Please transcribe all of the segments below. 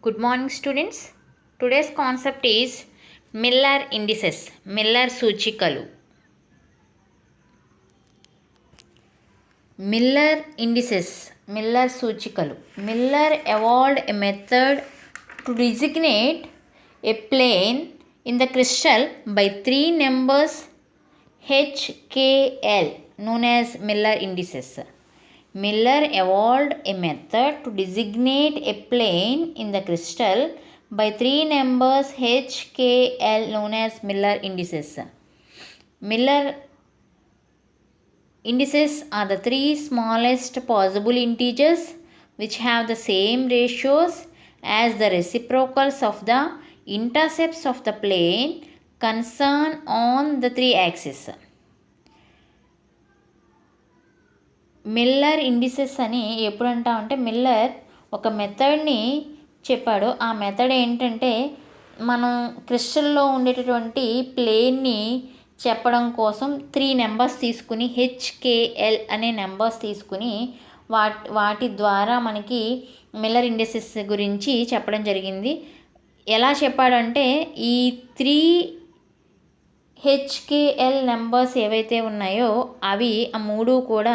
Good morning, students. Today's concept is Miller indices, Miller సూచికలు. Miller indices, Miller సూచికలు. Miller evolved a method to designate a plane in the crystal by three numbers H, K, L, known as Miller indices. Miller evolved a method to designate a plane in the crystal by three numbers H, K, L, known as Miller indices. Miller indices are the three smallest possible integers which have the same ratios as the reciprocals of the intercepts of the plane concerned on the three axes. Miller indices అని ఎప్పుడు అంటామంటే Miller ఒక మెథడ్ని చెప్పాడు. ఆ method ఏంటంటే మనం క్రిస్టల్లో ఉండేటటువంటి ప్లేన్ని చెప్పడం కోసం 3 నెంబర్స్ తీసుకుని హెచ్కేఎల్ అనే నెంబర్స్ తీసుకుని వాటి ద్వారా మనకి మిల్లర్ ఇండిసెస్ గురించి చెప్పడం జరిగింది. ఎలా చెప్పాడంటే ఈ 3 హెచ్కేఎల్ నెంబర్స్ ఏవైతే ఉన్నాయో అవి ఆ మూడు కూడా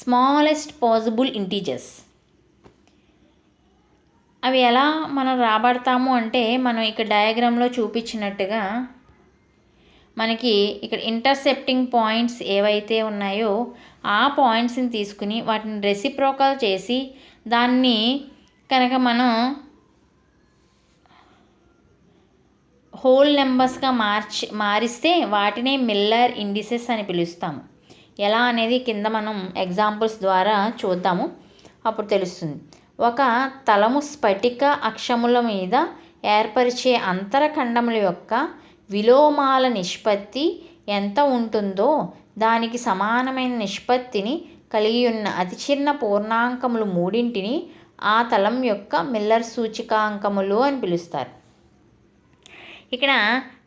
స్మాలెస్ట్ పాసిబుల్ ఇంటీజర్స్. అవి ఎలా మనం రాబడతాము అంటే మనం ఇక్కడ డయాగ్రామ్లో చూపించినట్టుగా మనకి ఇక్కడ ఇంటర్సెప్టింగ్ పాయింట్స్ ఏవైతే ఉన్నాయో ఆ పాయింట్స్ని తీసుకుని వాటిని రెసిప్రోకల్ చేసి దాన్ని కనుక మనం హోల్ నెంబర్స్గా మారిస్తే వాటినే మిల్లర్ ఇండిసెస్ అని పిలుస్తాము. ఎలా అనేది కింద మనం ఎగ్జాంపుల్స్ ద్వారా చూద్దాము, అప్పుడు తెలుస్తుంది. ఒక తలము స్ఫటిక అక్షముల మీద ఏర్పరిచే అంతరఖండముల యొక్క విలోమాల నిష్పత్తి ఎంత ఉంటుందో దానికి సమానమైన నిష్పత్తిని కలిగి ఉన్న అతి చిన్న పూర్ణాంకములు మూడింటిని ఆ తలం యొక్క మిల్లర్ సూచికాంకములు అని పిలుస్తారు. ఇక్కడ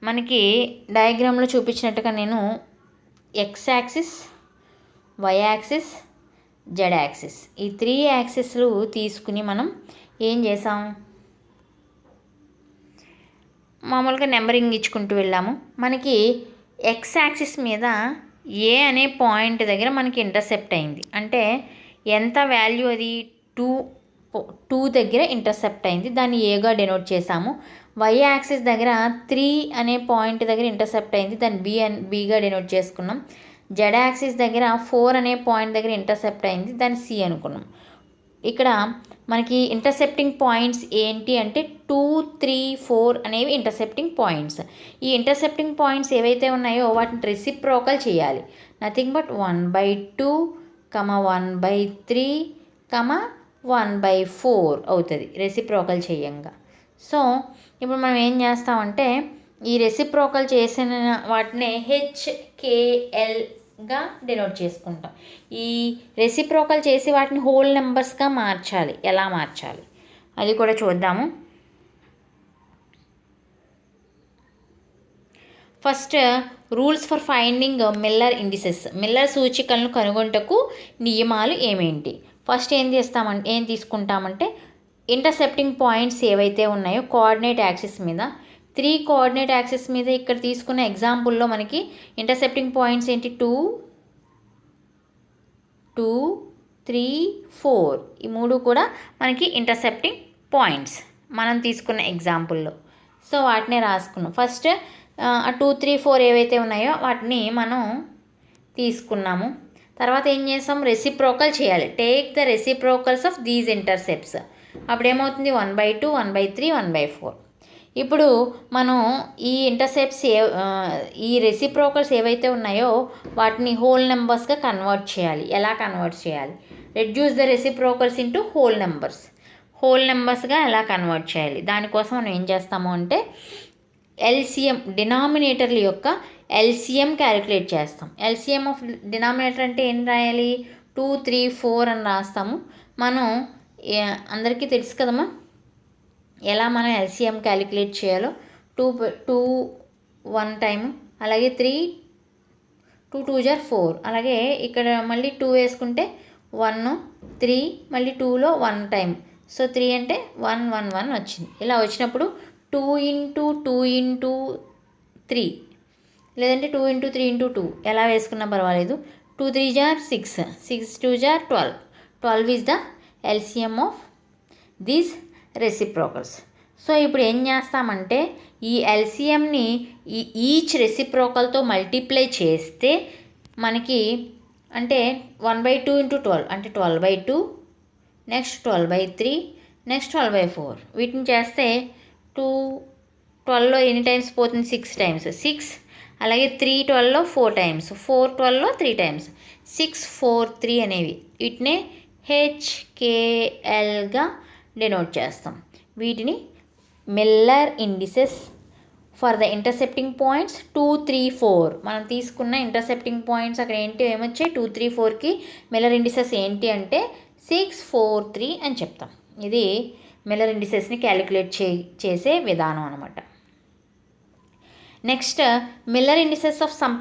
మనకి డయాగ్రామ్లో చూపించినట్టుగా నేను X axis, Y axis, Z axis ఈ 3 యాక్సిస్లు తీసుకుని మనం ఏం చేసాం, మామూలుగా నెంబరింగ్ ఇచ్చుకుంటూ వెళ్ళాము. మనకి ఎక్స్ యాక్సిస్ మీద ఏ అనే పాయింట్ దగ్గర మనకి ఇంటర్సెప్ట్ అయింది. అంటే ఎంత వాల్యూ అది 2 దగ్గర ఇంటర్సెప్ట్ అయింది, దాన్ని ఏగా డెనోట్ చేసాము. వై యాక్సిస్ దగ్గర 3 అనే పాయింట్ దగ్గర ఇంటర్సెప్ట్ అయింది, దాన్ని బీగా డెనోట్ చేసుకున్నాం. జెడ్ యాక్సిస్ దగ్గర 4 అనే పాయింట్ దగ్గర ఇంటర్సెప్ట్ అయింది, దాన్ని సి అనుకున్నాం. ఇక్కడ మనకి ఇంటర్సెప్టింగ్ పాయింట్స్ ఏంటి అంటే 2, 3, 4 అనేవి ఇంటర్సెప్టింగ్ పాయింట్స్. ఈ ఇంటర్సెప్టింగ్ పాయింట్స్ ఏవైతే ఉన్నాయో వాటిని రెసిప్రోకల్ చేయాలి. నథింగ్ బట్ 1/2, 1/3, 1/4 అవుతుంది రెసిప్రోకల్ చేయంగా. సో ఇప్పుడు మనం ఏం చేస్తామంటే ఈ రెసిప్రోకల్ చేసిన వాటినే హెచ్కేఎల్గా డెనోట్ చేసుకుంటాం. ఈ రెసిప్రోకల్ చేసి వాటిని హోల్ నెంబర్స్గా మార్చాలి. ఎలా మార్చాలి అది కూడా చూద్దాము. First rules for finding Miller indices, Miller సూచికలను కనుగొంటకు నియమాలు ఏమేంటి. ఫస్ట్ ఏం తీసుకుంటామంటే ఇంటర్సెప్టింగ్ పాయింట్స్ ఏవైతే ఉన్నాయో కోఆర్డినేట్ యాక్సిస్ మీద 3 కోఆర్డినేట్ యాక్సిస్ మీద ఇక్కడ తీసుకున్న ఎగ్జాంపుల్లో మనకి ఇంటర్సెప్టింగ్ పాయింట్స్ ఏంటి 2, 3, 4 ఈ 3 కూడా మనకి ఇంటర్సెప్టింగ్ పాయింట్స్ మనం తీసుకున్న ఎగ్జాంపుల్లో. సో వాటినే రాసుకున్నాం. ఫస్ట్ 2, 3, 4 ఏవైతే ఉన్నాయో వాటిని మనం తీసుకున్నాము. తర్వాత ఏం చేస్తాం, రెసిప్రోకల్ చేయాలి. Take the reciprocals of these intercepts. అప్పుడు ఏమవుతుంది 1/2, 1/3, 1/4. ఇప్పుడు మనం ఈ ఇంటర్సెప్ట్స్ ఈ రెసిప్రోకల్స్ ఏవైతే ఉన్నాయో వాటిని హోల్ నెంబర్స్గా కన్వర్ట్ చేయాలి. ఎలా కన్వర్ట్ చేయాలి, reduce the reciprocals into whole నెంబర్స్గా ఎలా కన్వర్ట్ చేయాలి. దానికోసం మనం ఏం చేస్తాము అంటే ఎల్సిఎం డినామినేటర్ల యొక్క ఎల్సిఎం క్యాలిక్యులేట్ చేస్తాం. ఎల్సిఎం ఆఫ్ డినామినేటర్ అంటే ఏం రాయాలి, 2, 3, 4 అని రాస్తాము. మనం అందరికీ తెలుసు కదమ్మా ఎలా మనం ఎల్సిఎం క్యాలిక్యులేట్ చేయాలో. 2 1 టైం, అలాగే 3 2 2 = 4, అలాగే ఇక్కడ మళ్ళీ 2 వేసుకుంటే 1, 3 మళ్ళీ 2లో 1 టైం సో 3 అంటే 1 1 1 వచ్చింది. ఇలా వచ్చినప్పుడు 2 ఇంటూ 2 ఇంటూ 3 లేదంటే 2 ఇంటూ 3 ఇంటూ 2 ఎలా వేసుకున్నా పర్వాలేదు. 2 3 జార్ 6, 6 2 జార్ 12, 12 is the LCM of these reciprocals. So ఇప్పుడు ఏం చేస్తామంటే ఈ ఎల్సిఎంని ఈచ్ రెసిప్రోకల్తో మల్టిప్లై చేస్తే మనకి అంటే 1/2 ఇంటూ 12 అంటే 12/2, నెక్స్ట్ 12/3, నెక్స్ట్ 12/4. వీటిని చేస్తే 2 12లో ఎన్ని టైమ్స్ పోతుంది? 6 టైమ్స్. 6 అలాగే 3 12లో 4 టైమ్స్, 4 12లో 3 టైమ్స్, 6 4 3 అనేవి వీటినే HKLగా డెనోట్ చేస్తాం. వీటిని Miller indices for the ఇంటర్సెప్టింగ్ points 2 3 4. మనం తీసుకున్న ఇంటర్సెప్టింగ్ పాయింట్స్ అక్కడ ఏంటి ఏమొచ్చాయి? 2 3 4కి మిల్లర్ ఇండిసెస్ ఏంటి అంటే 6 4 3 అని చెప్తాం. ఇది మిల్లర్ ఇండిసెస్ని క్యాలిక్యులేట్ చేసే విధానం అనమాట. Next Miller indices of some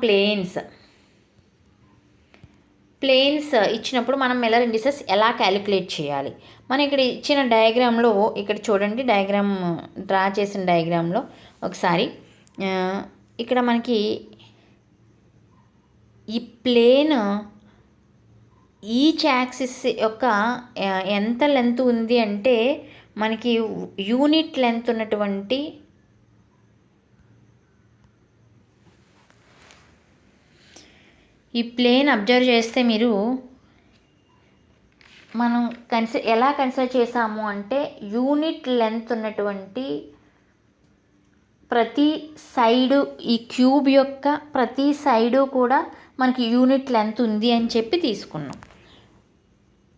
planes ఇచ్చినప్పుడు మనం మిల్లర్ ఇండిసెస్ ఎలా క్యాలిక్యులేట్ చేయాలి? మనం ఇక్కడ ఇచ్చిన డయాగ్రామ్లో ఇక్కడ చూడండి, డయాగ్రామ్ డ్రా చేసిన డయాగ్రామ్లో ఒకసారి ఇక్కడ మనకి ఈ ప్లేన్ ఈచ్ యాక్సిస్ యొక్క ఎంత లెంత్ ఉంది అంటే మనకి యూనిట్ లెంత్ ఉన్నటువంటి ఈ ప్లేన్ అబ్జర్వ్ చేస్తే మీరు మనం ఎలా కన్సిడర్ చేసాము అంటే యూనిట్ లెంత్ ఉన్నటువంటి ప్రతి సైడు ఈ క్యూబ్ యొక్క ప్రతి సైడు కూడా మనకి యూనిట్ లెంత్ ఉంది అని చెప్పి తీసుకున్నాం.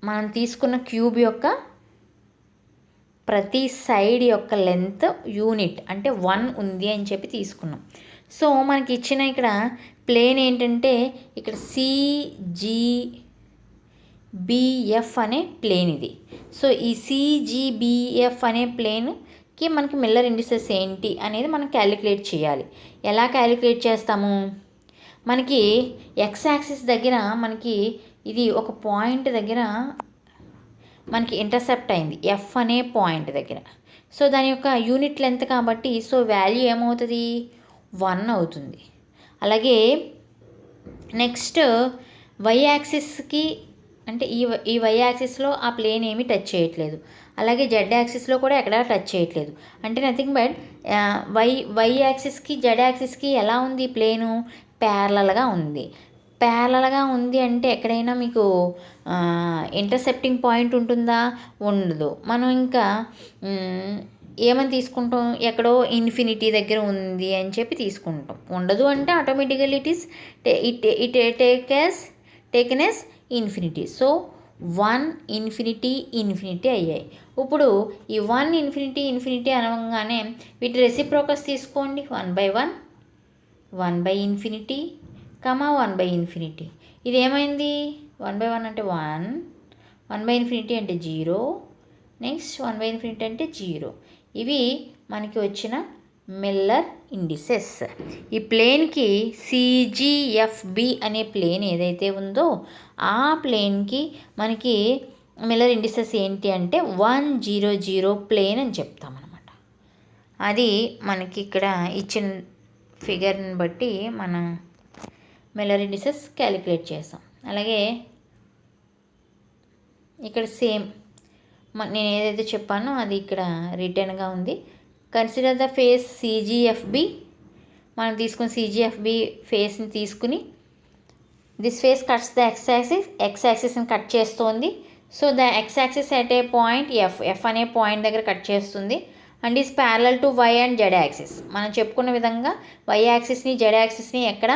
మనం తీసుకున్న క్యూబ్ యొక్క ప్రతి సైడ్ యొక్క లెంత్ యూనిట్ అంటే 1 ఉంది అని చెప్పి తీసుకున్నాం. సో మనకి ఇచ్చిన ఇక్కడ ప్లేన్ ఏంటంటే ఇక్కడ CGBF అనే ప్లేన్ ఇది. సో ఈ CGBF అనే ప్లేన్కి మనకి మిల్లర్ ఇండిసెస్ ఏంటి అనేది మనం క్యాలిక్యులేట్ చేయాలి. ఎలా క్యాలిక్యులేట్ చేస్తాము? మనకి ఎక్స్ యాక్సిస్ దగ్గర మనకి ఇది ఒక పాయింట్ దగ్గర మనకి ఇంటర్సెప్ట్ అయింది ఎఫ్ అనే పాయింట్ దగ్గర. సో దాని యొక్క యూనిట్ లెంత్ కాబట్టి సో వాల్యూ ఏమవుతుంది? 1 అవుతుంది. అలాగే నెక్స్ట్ వై యాక్సిస్కి అంటే ఈ వై యాక్సిస్లో ఆ ప్లేన్ ఏమీ టచ్ చేయట్లేదు. అలాగే జెడ్ యాక్సిస్లో కూడా ఎక్కడా టచ్ చేయట్లేదు. అంటే నథింగ్ బట్ వై యాక్సిస్కి జెడ్ యాక్సిస్కి ఎలా ఉంది ప్లేను? ప్యారలల్గా ఉంది. ప్యారలల్గా ఉంది అంటే ఎక్కడైనా మీకు ఇంటర్సెప్టింగ్ పాయింట్ ఉంటుందా? ఉండదు. మనం ఇంకా ఏమని తీసుకుంటాం? ఎక్కడో ఇన్ఫినిటీ దగ్గర ఉంది అని చెప్పి తీసుకుంటాం. ఉండదు అంటే automatically it taken as infinity. So 1 infinity అయ్యాయి. ఇప్పుడు ఈ 1 ఇన్ఫినిటీ అనగానే వీటి రెసిప్రోకల్స్ తీసుకోండి. 1/1, 1/∞, 1/∞. ఇది ఏమైంది? 1/1 అంటే 1, 1/∞ అంటే 0, నెక్స్ట్ 1/∞ అంటే 0. ఇవి మనకి వచ్చిన మిల్లర్ ఇండిసెస్. ఈ ప్లేన్కి CGFB అనే ప్లేన్ ఏదైతే ఉందో ఆ ప్లేన్కి మనకి మిల్లర్ ఇండిసెస్ ఏంటి అంటే 1 0 0 ప్లేన్ అని చెప్తామన్నమాట. అది మనకి ఇక్కడ ఇచ్చిన ఫిగర్ని బట్టి మనం మిల్లర్ ఇండిసెస్ క్యాలిక్యులేట్ చేస్తాం. అలాగే ఇక్కడ సేమ్ నేను ఏదైతే చెప్పానో అది ఇక్కడ రిటర్న్గా ఉంది. Consider the face CGFB. మనం తీసుకుని CGFB ఫేస్ని తీసుకుని this face cuts the X యాక్సిస్ని కట్ చేస్తుంది. So the X axis at A point F అనే పాయింట్ దగ్గర కట్ చేస్తుంది and is parallel to Y and Z axis. మనం చెప్పుకున్న విధంగా వై యాక్సిస్ని జెడ్ యాక్సిస్ని ఎక్కడ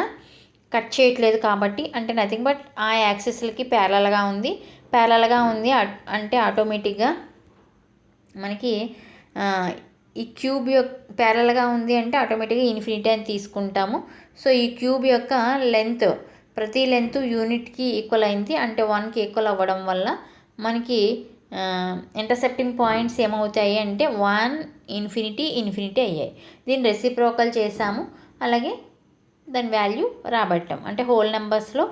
కట్ చేయట్లేదు కాబట్టి అంటే నథింగ్ బట్ ఆ యాక్సిస్లకి ప్యారలల్గా ఉంది అంటే ఆటోమేటిక్గా మనకి ఈ క్యూబ్ యొక్క ప్యారలల్గా ఉంది అంటే ఆటోమేటిక్గా ఇన్ఫినిటీ అని తీసుకుంటాము. సో ఈ క్యూబ్ యొక్క లెంత్ ప్రతి లెంత్ యూనిట్కి ఈక్వల్ అయింది అంటే 1కి ఈక్వల్ అవ్వడం వల్ల మనకి ఇంటర్సెప్టింగ్ పాయింట్స్ ఏమవుతాయి అంటే 1 ఇన్ఫినిటీ అయ్యాయి. దీన్ని రెసిప్రోకల్ చేసాము. అలాగే దాని వాల్యూ రాబట్టాం అంటే హోల్ నెంబర్స్లో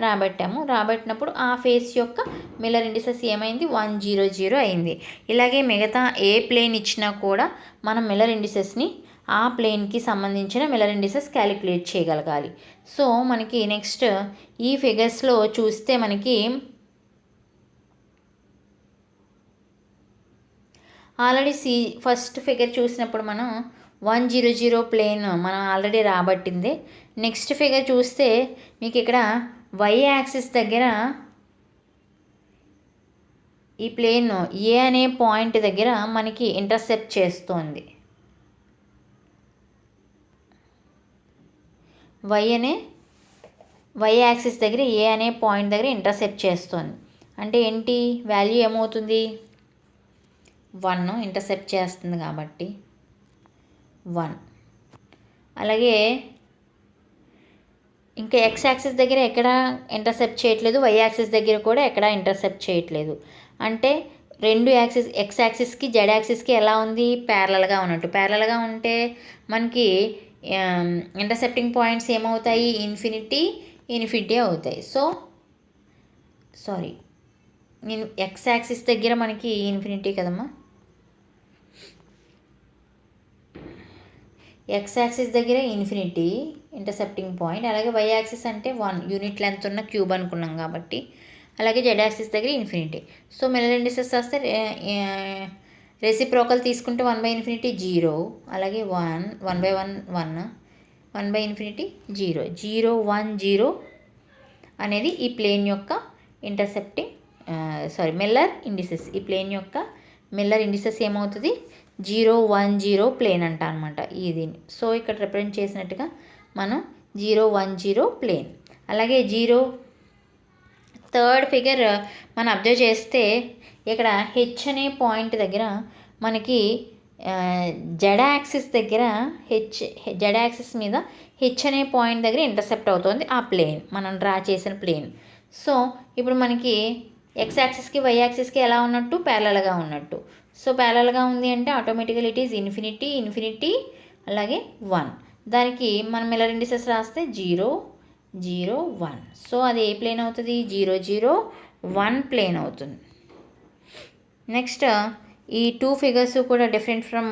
రాబట్టినప్పుడు ఆ ఫేస్ యొక్క మిల్లర్ ఇండిసెస్ ఏమైంది 100 అయింది. ఇలాగే మిగతా ఏ ప్లేన్ ఇచ్చినా కూడా మనం మిల్లర్ ఇండిసెస్ని ఆ ప్లేన్కి సంబంధించిన మిల్లర్ ఇండిసెస్ క్యాలిక్యులేట్ చేయగలగాలి. సో మనకి నెక్స్ట్ ఈ ఫిగర్స్లో చూస్తే మనకి ఆల్రెడీ ఫస్ట్ ఫిగర్ చూసినప్పుడు మనం 100 ప్లేన్ మనం ఆల్రెడీ రాబట్టింది. నెక్స్ట్ ఫిగర్ చూస్తే మీకు ఇక్కడ వై యాక్సిస్ దగ్గర ఈ ప్లేన్ ఏ అనే పాయింట్ దగ్గర మనకి ఇంటర్సెప్ట్ చేస్తోంది. వై యాక్సిస్ దగ్గర ఏ అనే పాయింట్ దగ్గర ఇంటర్సెప్ట్ చేస్తోంది. అంటే ఏంటి, వాల్యూ ఏమవుతుంది, 1 ఇంటర్సెప్ట్ చేస్తుంది కాబట్టి 1. అలాగే ఇంకా ఎక్స్ యాక్సిస్ దగ్గర ఎక్కడ ఇంటర్సెప్ట్ చేయట్లేదు, వై యాక్సిస్ దగ్గర కూడా ఎక్కడ ఇంటర్సెప్ట్ చేయట్లేదు. అంటే రెండు యాక్సిస్ ఎక్స్ యాక్సిస్కి జెడ్ యాక్సిస్కి ఎలా ఉంది, ప్యారలల్గా ఉన్నట్టు. ప్యారలల్గా ఉంటే మనకి ఇంటర్సెప్టింగ్ పాయింట్స్ ఏమవుతాయి, ఇన్ఫినిటీ అవుతాయి. ఎక్స్ యాక్సిస్ దగ్గర మనకి ఇన్ఫినిటీ కదమ్మా, ఎక్స్ యాక్సిస్ దగ్గర ఇన్ఫినిటీ ఇంటర్సెప్టింగ్ పాయింట్. అలాగే వై యాక్సిస్ అంటే 1 యూనిట్ లెంత్ ఉన్న క్యూబ్ అనుకున్నాం కాబట్టి. అలాగే జెడ్ యాక్సిస్ దగ్గర ఇన్ఫినిటీ. సో మిల్లర్ ఇండిసెస్ వస్తే రెసిప్రోకల్ తీసుకుంటే 1/∞ 0, అలాగే 1/1 1, 1/∞ 0, 0 1 0 అనేది ఈ ప్లేన్ యొక్క మిల్లర్ ఇండిసెస్. ఈ ప్లేన్ యొక్క మిల్లర్ ఇండిసెస్ ఏమవుతుంది, 0 1 0 ప్లేన్ అంట అనమాట ఇది. సో ఇక్కడ రిప్రజెంట్ చేసినట్టుగా మనం 0 1 0 ప్లేన్. అలాగే థర్డ్ ఫిగర్ మనం అబ్జర్వ్ చేస్తే ఇక్కడ హెచ్ అనే పాయింట్ దగ్గర మనకి జెడ్ యాక్సిస్ దగ్గర జెడ్ యాక్సిస్ మీద హెచ్ అనే పాయింట్ దగ్గర ఇంటర్సెప్ట్ అవుతుంది ఆ ప్లేన్, మనం డ్రా చేసిన ప్లేన్. సో ఇప్పుడు మనకి ఎక్స్ యాక్సిస్కి వై యాక్సిస్కి ఎలా ఉన్నట్టు, ప్యారలల్గా ఉన్నట్టు. సో ప్యారలల్గా ఉంది అంటే ఆటోమేటికల్ ఇట్ ఈజ్ ఇన్ఫినిటీ అలాగే 1. దానికి మనం మిల్లర్ ఇండిసెస్ రాస్తే 0 0 1. సో అది ఏ ప్లేన్ అవుతుంది, 0 0 1 ప్లేన్ అవుతుంది. నెక్స్ట్ ఈ 2 ఫిగర్స్ కూడా different from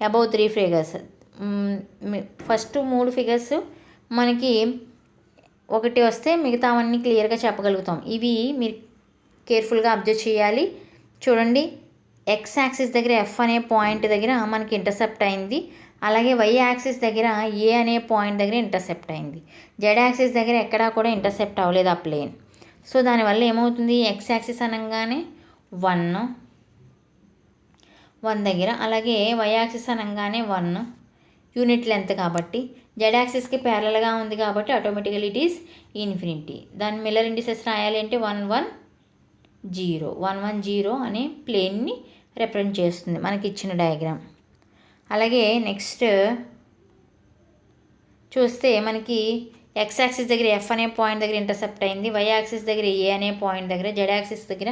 above 3 figures. First 3 figures మనకి ఒకటి వస్తే మిగతావన్నీ క్లియర్గా చెప్పగలుగుతాం. ఇవి మీరు కేర్ఫుల్గా అబ్జర్వ్ చేయాలి. చూడండి, ఎక్స్ యాక్సిస్ దగ్గర ఎఫ్ అనే పాయింట్ దగ్గర మనకి ఇంటర్సెప్ట్ అయింది. అలాగే వై యాక్సిస్ దగ్గర ఏ అనే పాయింట్ దగ్గర ఇంటర్సెప్ట్ అయింది. జెడ్ యాక్సిస్ దగ్గర ఎక్కడా కూడా ఇంటర్సెప్ట్ అవ్వలేదు ఆ ప్లేన్. సో దానివల్ల ఏమవుతుంది, ఎక్స్ యాక్సిస్ అనగానే 1 దగ్గర, అలాగే వై యాక్సిస్ అనగానే 1 యూనిట్ లెంత్ కాబట్టి, జెడ్ యాక్సిస్కి ప్యారలల్గా ఉంది కాబట్టి ఆటోమేటికల్ ఇట్ ఈస్ ఇన్ఫినిటీ. దాని మిల్లర్ ఇండిసెస్ రాయాలి అంటే 1 1 0 అనే ప్లేన్ని రిప్రజెంట్ చేస్తుంది మనకి ఇచ్చిన డయాగ్రామ్. అలాగే నెక్స్ట్ చూస్తే మనకి ఎక్స్ యాక్సిస్ దగ్గర ఎఫ్ అనే పాయింట్ దగ్గర ఇంటర్సెప్ట్ అయింది, వై యాక్సిస్ దగ్గర ఏ అనే పాయింట్ దగ్గర, జెడ్ యాక్సిస్ దగ్గర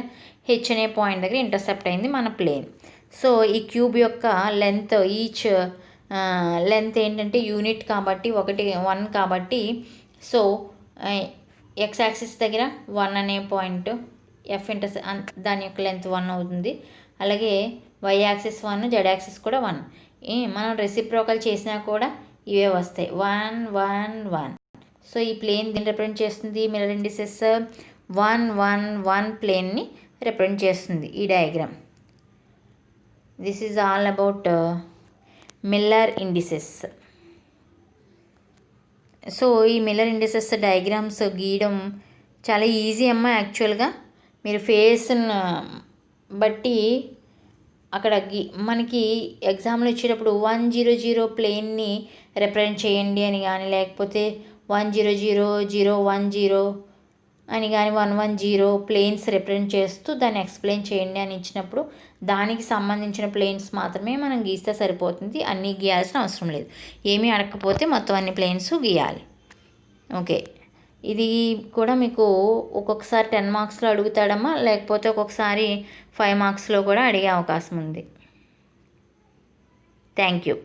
హెచ్ అనే పాయింట్ దగ్గర ఇంటర్సెప్ట్ అయింది మన ప్లేన్. సో ఈ క్యూబ్ యొక్క లెంత్ లెంత్ ఏంటంటే యూనిట్ కాబట్టి 1 కాబట్టి, సో ఎక్స్ యాక్సిస్ దగ్గర 1 అనే పాయింట్ దాని యొక్క లెంత్ 1 అవుతుంది. అలాగే వై యాక్సిస్ 1, జెడ్ యాక్సిస్ కూడా 1. మనం రెసిప్రోకల్ చేసినా కూడా ఇవే వస్తాయి, 1 1 1. సో ఈ ప్లేన్ దీన్ని రిప్రజెంట్ చేస్తుంది, మిల్లర్ ఇండిసెస్ 1 1 1 ప్లేన్ని రిప్రజెంట్ చేస్తుంది ఈ diagram. This is all about Miller indices. So ఈ మిల్లర్ ఇండిసెస్ డయాగ్రామ్స్ గీయడం చాలా ఈజీ అమ్మా. యాక్చువల్గా మీరు ఫేస్ను బట్టి అక్కడ మనకి ఎగ్జామ్లో ఇచ్చేటప్పుడు 100 ప్లేన్ని రిప్రజెంట్ చేయండి అని కానీ, లేకపోతే 100 010 అని కానీ 110 ప్లేన్స్ రిప్రజెంట్ చేస్తూ దాన్ని ఎక్స్ప్లెయిన్ చేయండి అని ఇచ్చినప్పుడు దానికి సంబంధించిన ప్లేన్స్ మాత్రమే మనం గీస్తే సరిపోతుంది. అన్నీ గీయాల్సిన అవసరం లేదు. ఏమీ అడగకపోతే మొత్తం అన్ని ప్లేన్స్ గీయాలి. ఓకే, ఇది కూడా మీకు ఒక్కొక్కసారి 10 మార్క్స్లో అడుగుతాడమ్మా, లేకపోతే ఒక్కొక్కసారి 5 మార్క్స్లో కూడా అడిగే అవకాశం ఉంది. Thank you.